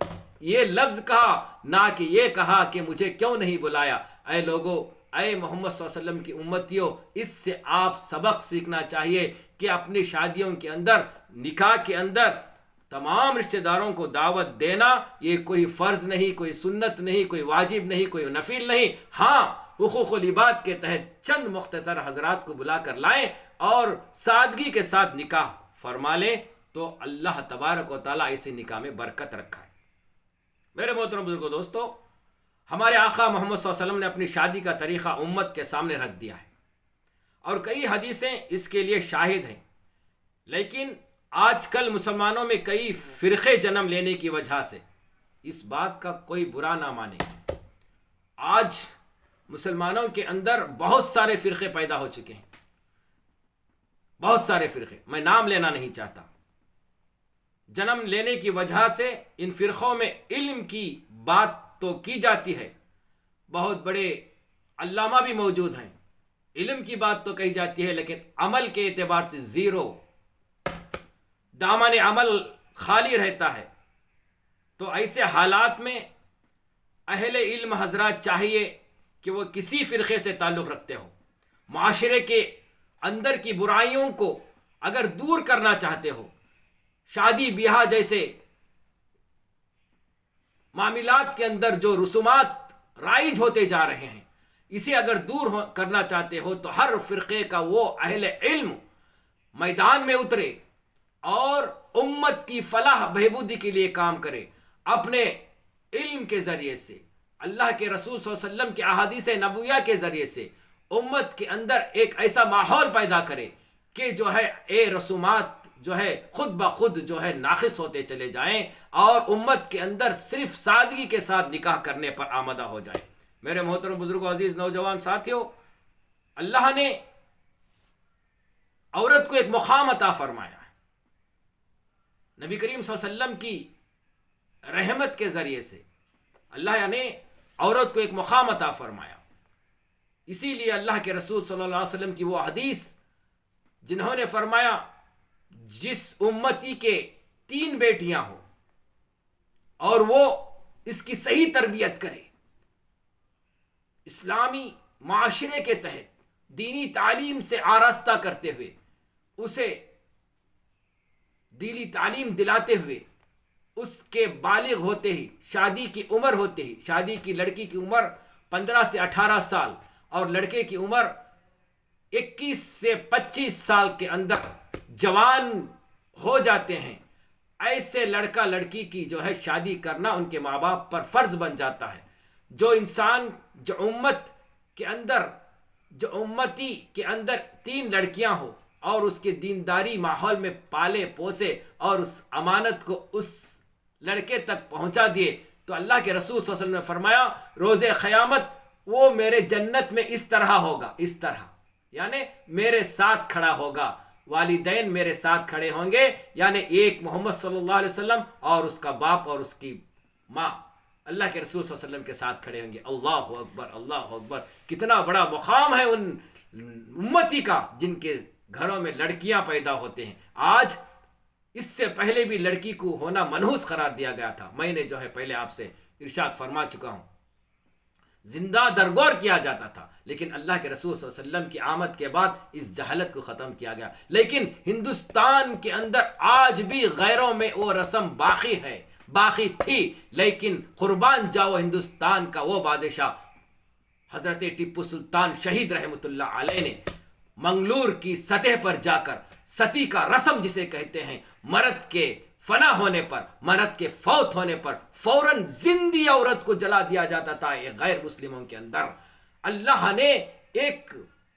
یہ لفظ کہا، نہ کہ یہ کہا کہ مجھے کیوں نہیں بلایا۔ اے لوگو، اے محمد صلی اللہ علیہ وسلم کی امتیوں، اس سے آپ سبق سیکھنا چاہیے کہ اپنی شادیوں کے اندر، نکاح کے اندر تمام رشتہ داروں کو دعوت دینا یہ کوئی فرض نہیں، کوئی سنت نہیں، کوئی واجب نہیں، کوئی نفل نہیں۔ ہاں حقوق و لباد کے تحت چند مختصر حضرات کو بلا کر لائیں اور سادگی کے ساتھ نکاح فرما لیں تو اللہ تبارک و تعالیٰ اسی نکاح میں برکت رکھا ہے۔ میرے محترم بزرگوں، دوستو، ہمارے آقا محمد صلی اللہ علیہ وسلم نے اپنی شادی کا طریقہ امت کے سامنے رکھ دیا ہے اور کئی حدیثیں اس کے لیے شاہد ہیں، لیکن آج کل مسلمانوں میں کئی فرقے جنم لینے کی وجہ سے اس بات کا کوئی برا نہ مانے۔ آج مسلمانوں کے اندر بہت سارے فرقے پیدا ہو چکے ہیں، بہت سارے فرقے، میں نام لینا نہیں چاہتا۔ جنم لینے کی وجہ سے ان فرقوں میں علم کی بات تو کی جاتی ہے، بہت بڑے علامہ بھی موجود ہیں، علم کی بات تو کہی جاتی ہے، لیکن عمل کے اعتبار سے زیرو، دامن عمل خالی رہتا ہے۔ تو ایسے حالات میں اہل علم حضرات چاہیے کہ وہ کسی فرقے سے تعلق رکھتے ہو، معاشرے کے اندر کی برائیوں کو اگر دور کرنا چاہتے ہو، شادی بیاہ جیسے معاملات کے اندر جو رسومات رائج ہوتے جا رہے ہیں، اسے اگر دور کرنا چاہتے ہو تو ہر فرقے کا وہ اہل علم میدان میں اترے اور امت کی فلاح بہبودی کے لیے کام کرے، اپنے علم کے ذریعے سے، اللہ کے رسول صلی اللہ علیہ وسلم کے احادیث نبویہ کے ذریعے سے امت کے اندر ایک ایسا ماحول پیدا کرے کہ جو ہے رسومات جو ہے خود بخود جو ہے ناقص ہوتے چلے جائیں اور امت کے اندر صرف سادگی کے ساتھ نکاح کرنے پر آمادہ ہو جائے۔ میرے محترم بزرگوں، عزیز نوجوان ساتھیوں، اللہ نے عورت کو ایک مقام عطا فرمایا ہے، نبی کریم صلی اللہ علیہ وسلم کی رحمت کے ذریعے سے اللہ نے عورت کو ایک مقام عطا فرمایا۔ اسی لیے اللہ کے رسول صلی اللہ علیہ وسلم کی وہ حدیث جنہوں نے فرمایا جس امتی کے 3 بیٹیاں ہوں اور وہ اس کی صحیح تربیت کرے، اسلامی معاشرے کے تحت دینی تعلیم سے آراستہ کرتے ہوئے، اسے دینی تعلیم دلاتے ہوئے، اس کے بالغ ہوتے ہی، شادی کی عمر ہوتے ہی، شادی کی لڑکی کی عمر 15 سے 18 سال اور لڑکے کی عمر 21 سے 25 سال کے اندر جوان ہو جاتے ہیں، ایسے لڑکا لڑکی کی جو ہے شادی کرنا ان کے ماں باپ پر فرض بن جاتا ہے۔ جو انسان جو امتی کے اندر 3 لڑکیاں ہو اور اس کے دینداری ماحول میں پالے پوسے اور اس امانت کو اس لڑکے تک پہنچا دیے تو اللہ کے رسول صلی اللہ علیہ وسلم نے فرمایا روز قیامت وہ میرے جنت میں اس طرح ہوگا، اس طرح یعنی میرے ساتھ کھڑا ہوگا، والدین میرے ساتھ کھڑے ہوں گے، یعنی ایک محمد صلی اللہ علیہ وسلم اور اس کا باپ اور اس کی ماں اللہ کے رسول صلی اللہ علیہ وسلم کے ساتھ کھڑے ہوں گے۔ اللہ اکبر، اللہ اکبر، کتنا بڑا مقام ہے ان امتی کا جن کے گھروں میں لڑکیاں پیدا ہوتے ہیں۔ آج اس سے پہلے بھی لڑکی کو ہونا منحوس قرار دیا گیا تھا، میں نے جو ہے پہلے آپ سے ارشاد فرما چکا ہوں، زندہ درگور کیا جاتا تھا، لیکن اللہ کے رسول صلی اللہ علیہ وسلم کی آمد کے بعد اس جہالت کو ختم کیا گیا۔ لیکن ہندوستان کے اندر آج بھی غیروں میں وہ رسم باقی تھی، لیکن قربان جاؤ ہندوستان کا وہ بادشاہ حضرت ٹیپو سلطان شہید رحمۃ اللہ علیہ نے منگلور کی سطح پر جا کر ستی کا رسم جسے کہتے ہیں، مرد کے فنا ہونے پر، مرد کے فوت ہونے پر فوراً زندی عورت کو جلا دیا جاتا تھا ایک غیر مسلموں کے اندر۔ اللہ نے ایک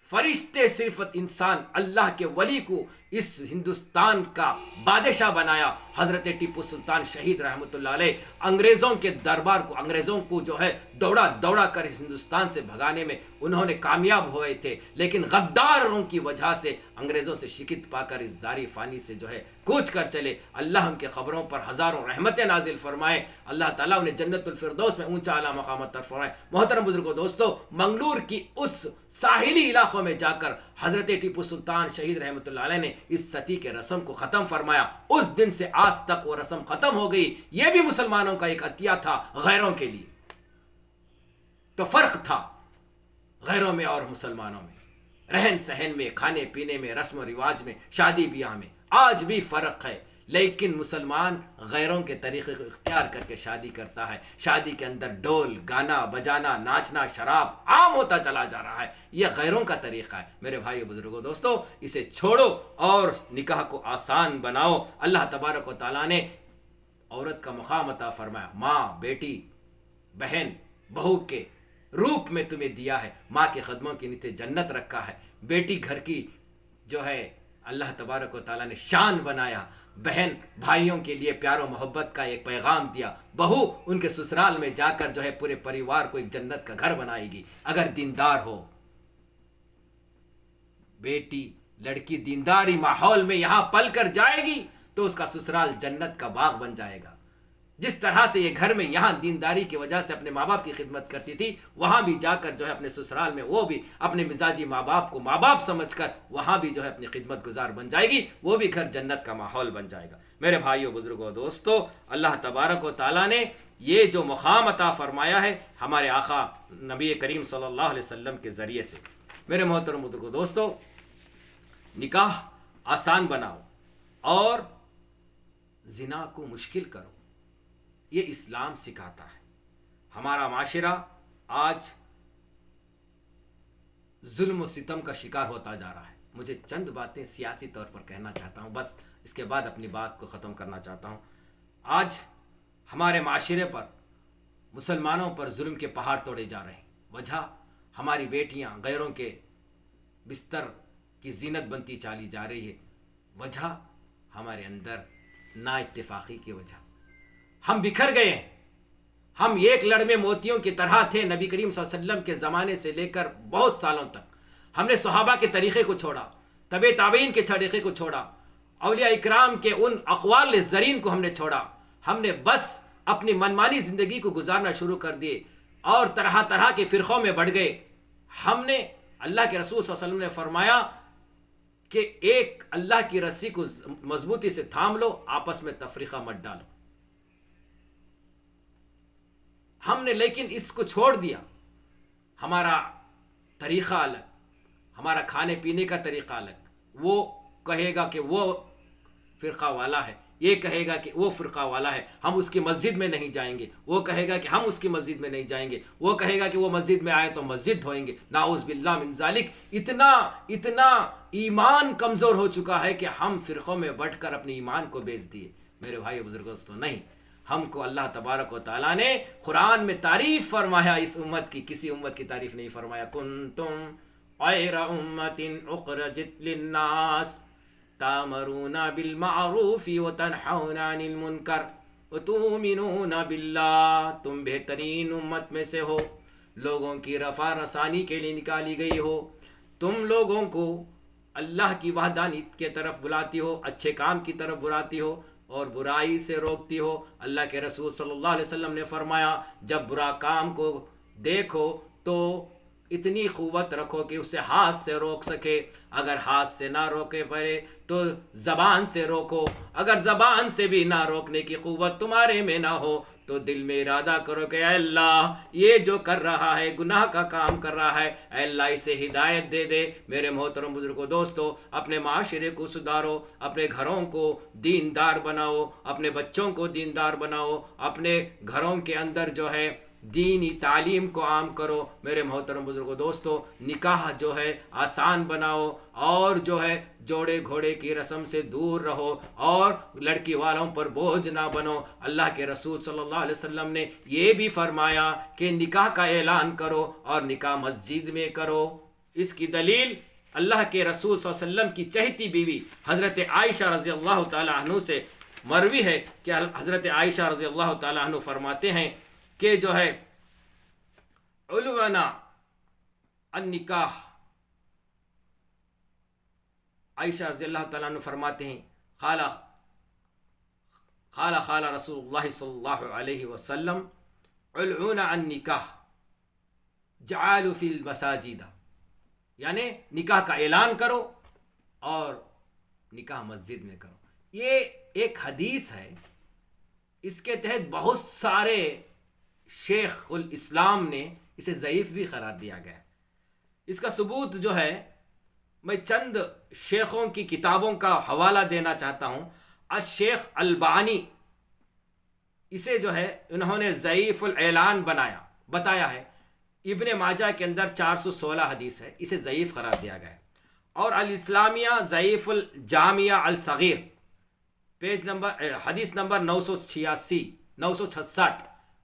فرشتے صفت انسان اللہ کے ولی کو اس ہندوستان کا بادشاہ بنایا، حضرت ٹیپو سلطان شہید رحمۃ اللہ علیہ۔ انگریزوں کے دربار کو، انگریزوں کو جو ہے دوڑا دوڑا کر اس ہندوستان سے بھگانے میں انہوں نے کامیاب ہوئے تھے، لیکن غداروں کی وجہ سے انگریزوں سے شکست پا کر اس داری فانی سے جو ہے کوچ کر چلے۔ اللہ ان کے خبروں پر ہزاروں رحمتیں نازل فرمائے، اللہ تعالیٰ انہیں جنت الفردوس میں اونچا اعلیٰ مقام عطا فرمائے۔ محترم بزرگوں، دوستو، منگلور کی اس ساحلی علاقوں میں جا کر حضرت ٹیپو سلطان شہید رحمۃ اللہ علیہ نے اس ستی کے رسم کو ختم فرمایا۔ اس دن سے آج تک وہ رسم ختم ہو گئی۔ یہ بھی مسلمانوں کا ایک عطیہ تھا غیروں کے لیے۔ تو فرق تھا غیروں میں اور مسلمانوں میں، رہن سہن میں، کھانے پینے میں، رسم و رواج میں، شادی بیاہ میں آج بھی فرق ہے، لیکن مسلمان غیروں کے طریقے کو اختیار کر کے شادی کرتا ہے۔ شادی کے اندر ڈول، گانا بجانا، ناچنا، شراب عام ہوتا چلا جا رہا ہے۔ یہ غیروں کا طریقہ ہے۔ میرے بھائیو بزرگوں، دوستو، اسے چھوڑو اور نکاح کو آسان بناؤ۔ اللہ تبارک و تعالیٰ نے عورت کا مقام عطا فرمایا، ماں، بیٹی، بہن، بہو کے روپ میں تمہیں دیا ہے۔ ماں کے قدموں کے نیچے جنت رکھا ہے۔ بیٹی گھر کی جو ہے اللہ تبارک و تعالیٰ نے شان بنایا۔ بہن بھائیوں کے لیے پیار و محبت کا ایک پیغام دیا۔ بہو ان کے سسرال میں جا کر جو ہے پورے پریوار کو ایک جنت کا گھر بنائے گی اگر دیندار ہو۔ بیٹی، لڑکی دینداری ماحول میں یہاں پل کر جائے گی تو اس کا سسرال جنت کا باغ بن جائے گا۔ جس طرح سے یہ گھر میں یہاں دینداری کی وجہ سے اپنے ماں باپ کی خدمت کرتی تھی، وہاں بھی جا کر جو ہے اپنے سسرال میں وہ بھی اپنے مزاجی ماں باپ کو ماں باپ سمجھ کر وہاں بھی جو ہے اپنی خدمت گزار بن جائے گی۔ وہ بھی گھر جنت کا ماحول بن جائے گا۔ میرے بھائیو بزرگوں، دوستو، اللہ تبارک و تعالیٰ نے یہ جو مقام عطا فرمایا ہے ہمارے آقا نبی کریم صلی اللہ علیہ وسلم کے ذریعے سے۔ میرے محترم بزرگوں، دوستو، نکاح آسان بناؤ اور زنا کو مشکل کرو، یہ اسلام سکھاتا ہے۔ ہمارا معاشرہ آج ظلم و ستم کا شکار ہوتا جا رہا ہے۔ مجھے چند باتیں سیاسی طور پر کہنا چاہتا ہوں، بس اس کے بعد اپنی بات کو ختم کرنا چاہتا ہوں۔ آج ہمارے معاشرے پر، مسلمانوں پر ظلم کے پہاڑ توڑے جا رہے ہیں۔ وجہ ہماری بیٹیاں غیروں کے بستر کی زینت بنتی چلی جا رہی ہے۔ وجہ ہمارے اندر نا اتفاقی کی وجہ۔ ہم بکھر گئے ہیں۔ ہم ایک لڑمے موتیوں کی طرح تھے نبی کریم صلی اللہ علیہ وسلم کے زمانے سے لے کر بہت سالوں تک۔ ہم نے صحابہ کے طریقے کو چھوڑا، تبع تابعین کے طریقے کو چھوڑا، اولیاء اکرام کے ان اقوال زرین کو ہم نے چھوڑا۔ ہم نے بس اپنی منمانی زندگی کو گزارنا شروع کر دیے اور طرح طرح کے فرقوں میں بڑھ گئے۔ ہم نے، اللہ کے رسول صلی اللہ علیہ وسلم نے فرمایا کہ ایک اللہ کی رسی کو مضبوطی سے تھام لو، آپس میں تفریقہ مت ڈالو۔ ہم نے لیکن اس کو چھوڑ دیا۔ ہمارا طریقہ الگ، ہمارا کھانے پینے کا طریقہ الگ۔ وہ کہے گا کہ وہ فرقہ والا ہے، یہ کہے گا کہ وہ فرقہ والا ہے، ہم اس کی مسجد میں نہیں جائیں گے۔ وہ کہے گا کہ ہم اس کی مسجد میں نہیں جائیں گے۔ وہ کہے گا کہ وہ مسجد میں آئے تو مسجد دھوئیں گے۔ نعوذ باللہ من ذالک۔ اتنا ایمان کمزور ہو چکا ہے کہ ہم فرقوں میں بٹ کر اپنے ایمان کو بیچ دیے۔ میرے بھائی بزرگوں، تو نہیں، ہم کو اللہ تبارک و تعالیٰ نے قرآن میں تعریف فرمایا، اس امت کی کسی امت کی تعریف نہیں فرمایا۔ کنتم خیر امت اخرجت للناس تامرون بالمعروف وتنحون عن المنکر وتؤمنون باللہ۔ تم بہترین امت میں سے ہو، لوگوں کی رفع رسانی کے لیے نکالی گئی ہو۔ تم لوگوں کو اللہ کی وحدانیت کی طرف بلاتی ہو، اچھے کام کی طرف بلاتی ہو اور برائی سے روکتی ہو۔ اللہ کے رسول صلی اللہ علیہ وسلم نے فرمایا، جب برا کام کو دیکھو تو اتنی قوت رکھو کہ اسے ہاتھ سے روک سکے۔ اگر ہاتھ سے نہ روکے پڑے تو زبان سے روکو۔ اگر زبان سے بھی نہ روکنے کی قوت تمہارے میں نہ ہو تو دل میں ارادہ کرو کہ اے اللہ، یہ جو کر رہا ہے، گناہ کا کام کر رہا ہے، اے اللہ اسے ہدایت دے دے۔ میرے محترم بزرگوں، دوستو، اپنے معاشرے کو سدھارو، اپنے گھروں کو دیندار بناؤ، اپنے بچوں کو دیندار بناؤ، اپنے گھروں کے اندر جو ہے دینی تعلیم کو عام کرو۔ میرے محترم بزرگوں دوستو، نکاح جو ہے آسان بناؤ، اور جو ہے جوڑے گھوڑے کی رسم سے دور رہو، اور لڑکی والوں پر بوجھ نہ بنو۔ اللہ کے رسول صلی اللہ علیہ وسلم نے یہ بھی فرمایا کہ نکاح کا اعلان کرو اور نکاح مسجد میں کرو۔ اس کی دلیل اللہ کے رسول صلی اللہ علیہ وسلم کی چہیتی بیوی حضرت عائشہ رضی اللہ تعالی عنہ سے مروی ہے کہ حضرت عائشہ رضی اللہ تعالی عنہ فرماتے ہیں کہ جو ہے علونا النکاح، عائشہ رضی اللہ تعالیٰ عنہ فرماتے ہیں قال رسول اللہ صلی اللہ علیہ وسلم علونا النکاح جعلوا فی المساجد، یعنی نکاح کا اعلان کرو اور نکاح مسجد میں کرو۔ یہ ایک حدیث ہے، اس کے تحت بہت سارے شیخ الاسلام نے اسے ضعیف بھی قرار دیا گیا۔ اس کا ثبوت جو ہے، میں چند شیخوں کی کتابوں کا حوالہ دینا چاہتا ہوں۔ الشیخ البانی، اسے جو ہے انہوں نے ضعیف الاعلان بتایا ہے۔ ابن ماجہ کے اندر 416 حدیث ہے، اسے ضعیف قرار دیا گیا ہے۔ اور الاسلامیہ ضعیف الجامعہ الصغیر حدیث نمبر 986 966،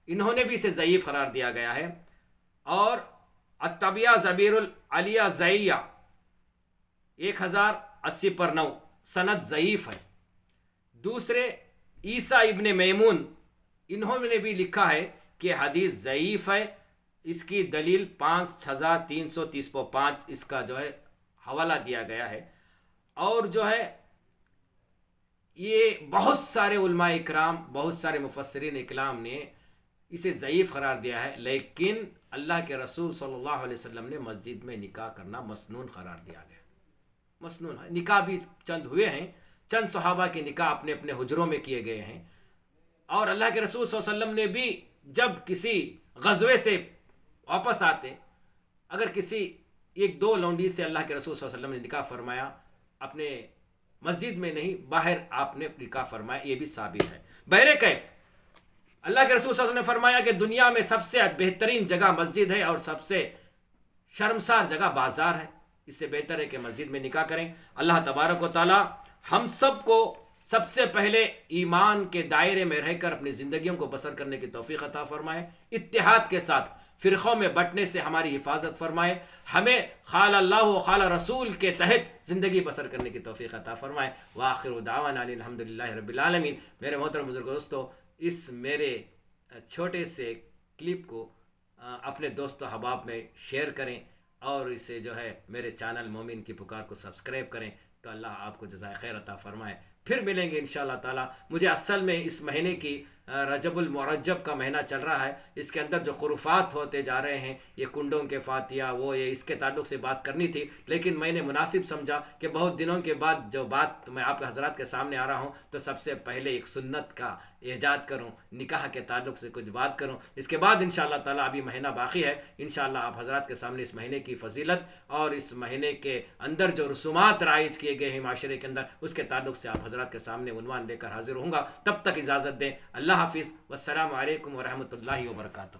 انہوں نے بھی اسے ضعیف قرار دیا گیا ہے۔ اور الطبیہ زبیر العلیہ زیہ 1080/9 سند ضعیف ہے۔ دوسرے عیسیٰ ابن میمون، انہوں نے بھی لکھا ہے کہ حدیث ضعیف ہے۔ اس کی دلیل 5330/5 اس کا جو ہے حوالہ دیا گیا ہے۔ اور جو ہے یہ بہت سارے علماء اکرام، بہت سارے مفسرین اکرام نے اسے ضعیف قرار دیا ہے، لیکن اللہ کے رسول صلی اللہ علیہ وسلم نے مسجد میں نکاح کرنا مسنون قرار دیا گیا۔ مسنون ہے، نکاح بھی چند ہوئے ہیں، چند صحابہ کے نکاح اپنے اپنے حجروں میں کیے گئے ہیں۔ اور اللہ کے رسول صلی اللہ علیہ وسلم نے بھی جب کسی غزوے سے واپس آتے، اگر کسی ایک دو لونڈی سے اللہ کے رسول صلی اللہ علیہ وسلم نے نکاح فرمایا، اپنے مسجد میں نہیں باہر آپ نے نکاح فرمایا، یہ بھی ثابت ہے۔ بہرکیف اللہ کے رسول صلی اللہ علیہ وسلم نے فرمایا کہ دنیا میں سب سے بہترین جگہ مسجد ہے اور سب سے شرمسار جگہ بازار ہے، اس سے بہتر ہے کہ مسجد میں نکاح کریں۔ اللہ تبارک و تعالی ہم سب کو سب سے پہلے ایمان کے دائرے میں رہ کر اپنی زندگیوں کو بسر کرنے کی توفیق عطا فرمائے، اتحاد کے ساتھ فرقوں میں بٹنے سے ہماری حفاظت فرمائے، ہمیں قال اللہ و قال رسول کے تحت زندگی بسر کرنے کی توفیق عطا فرمائے۔ وآخر دعوانا الحمدللہ رب العالمین۔ میرے محترم بزرگ دوستو، اس میرے چھوٹے سے کلپ کو اپنے دوست و احباب میں شیئر کریں، اور اسے جو ہے میرے چینل مومن کی پکار کو سبسکرائب کریں، تو اللہ آپ کو جزائے خیر عطا فرمائے۔ پھر ملیں گے انشاءاللہ تعالی۔ مجھے اصل میں اس مہینے کی رجب المرجب کا مہینہ چل رہا ہے، اس کے اندر جو خرافات ہوتے جا رہے ہیں، یہ کنڈوں کے فاتحہ یہ اس کے تعلق سے بات کرنی تھی، لیکن میں نے مناسب سمجھا کہ بہت دنوں کے بعد جو بات میں آپ حضرات کے سامنے آ رہا ہوں، تو سب سے پہلے ایک سنت کا ایجاد کروں، نکاح کے تعلق سے کچھ بات کروں۔ اس کے بعد انشاءاللہ تعالی ابھی مہینہ باقی ہے، انشاءاللہ آپ حضرات کے سامنے اس مہینے کی فضیلت اور اس مہینے کے اندر جو رسومات رائج کیے گئے ہیں معاشرے کے اندر، اس کے تعلق سے آپ حضرات کے سامنے عنوان لے کر حاضر ہوں گا۔ تب تک اجازت دیں، اللہ حافظ، والسلام علیکم ورحمۃ اللہ وبرکاتہ۔